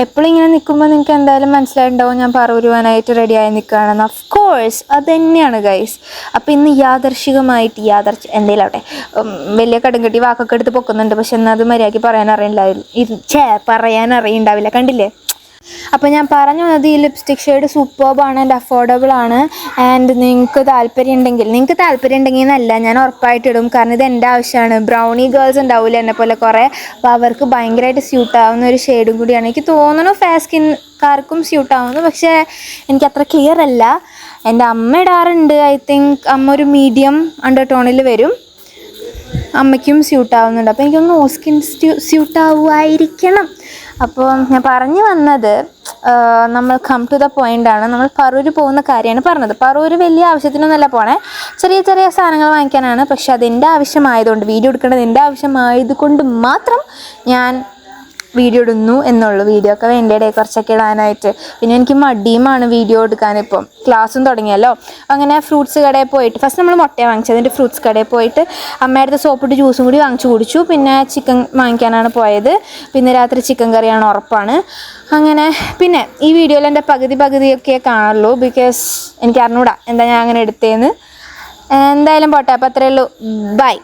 എപ്പോഴും ഇങ്ങനെ നിൽക്കുമ്പോൾ നിങ്ങൾക്ക് എന്തായാലും മനസ്സിലായിട്ടുണ്ടാവും ഞാൻ പറവരുവാനായിട്ട് റെഡിയായി നിൽക്കുകയാണെന്ന്. ഓഫ് കോഴ്സ് അത് തന്നെയാണ് ഗൈസ്. അപ്പോൾ ഇന്ന് യാദർശികമായിട്ട് എന്തെങ്കിലും ആവട്ടെ, വലിയ കടുങ്കട്ടി വാക്കൊക്കെ എടുത്ത് പൊക്കുന്നുണ്ട്, പക്ഷെ എന്നാൽ അത് മര്യാദയ്ക്ക് പറയാൻ അറിയുണ്ടാവില്ല. കണ്ടില്ലേ? അപ്പോൾ ഞാൻ പറഞ്ഞു വന്നത് ഈ ലിപ്സ്റ്റിക് ഷെയ്ഡ് സൂപ്പർബാണ് ആൻഡ് അഫോർഡബിൾ ആണ്. ആൻഡ് നിങ്ങൾക്ക് താല്പര്യം ഉണ്ടെങ്കിൽ എന്നല്ല, ഞാൻ ഉറപ്പായിട്ട് ഇടും. കാരണം ഇത് എൻ്റെ ആവശ്യമാണ്. ബ്രൗണി ഗേൾസ് ഉണ്ടാവില്ല എന്നെ പോലെ കുറേ, അപ്പോൾ അവർക്ക് ഭയങ്കരമായിട്ട് സ്യൂട്ടാവുന്ന ഒരു ഷെയ്ഡും കൂടിയാണ്. എനിക്ക് തോന്നുന്നു ഫെയർ സ്കിൻകാർക്കും സ്യൂട്ടാവുന്നു, പക്ഷേ എനിക്ക് അത്ര ക്ലിയർ അല്ല. എൻ്റെ അമ്മ ഇടാറുണ്ട്. ഐ തിങ്ക് അമ്മ ഒരു മീഡിയം അണ്ടർ ടോണിൽ വരും, അമ്മയ്ക്കും സ്യൂട്ടാവുന്നുണ്ട്. അപ്പോൾ എനിക്കൊന്ന് സ്കിൻ സ്യൂട്ടാവുമായിരിക്കണം. അപ്പോൾ ഞാൻ പറഞ്ഞു വന്നത്, നമ്മൾ കം ടു ദ പോയിൻ്റാണ്. നമ്മൾ പറൂർ പോകുന്ന കാര്യമാണ് പറഞ്ഞത്. പറൂർ വലിയ ആവശ്യത്തിനൊന്നുമല്ല പോണേ, ചെറിയ ചെറിയ സാധനങ്ങൾ വാങ്ങിക്കാനാണ്. പക്ഷെ അതെൻ്റെ ആവശ്യമായതുകൊണ്ട്, വീഡിയോ എടുക്കേണ്ടത് എൻ്റെ ആവശ്യമായതുകൊണ്ട് മാത്രം ഞാൻ വീഡിയോ ഇടുന്നു എന്നുള്ളൂ. വീഡിയോ ഒക്കെ വേണ്ടേ കുറച്ചൊക്കെ ഇടാനായിട്ട്. പിന്നെ എനിക്ക് മടിയുമാണ് വീഡിയോ എടുക്കാൻ. ഇപ്പം ക്ലാസ്സും തുടങ്ങിയല്ലോ. അങ്ങനെ ഫ്രൂട്ട്സ് കടയിൽ പോയിട്ട് ഫസ്റ്റ് നമ്മൾ മുട്ട വാങ്ങിച്ചത്, അതിൻ്റെ ഫ്രൂട്ട്സ് കടയിൽ പോയിട്ട് അമ്മയുടെ സോപ്പിട്ട് ജ്യൂസും കൂടി വാങ്ങിച്ചു കുടിച്ചു. പിന്നെ ചിക്കൻ വാങ്ങിക്കാനാണ് പോയത്. പിന്നെ രാത്രി ചിക്കൻ കറിയാണ് ഉറപ്പാണ്. അങ്ങനെ പിന്നെ ഈ വീഡിയോയിൽ എൻ്റെ പകുതിയൊക്കെ കാണുള്ളൂ, ബിക്കോസ് എനിക്ക് അറിഞ്ഞൂടാ എന്താ ഞാൻ അങ്ങനെ എടുത്തതെന്ന്. എന്തായാലും പോട്ടെ. അപ്പോൾ അത്രയേ ഉള്ളൂ. ബൈ.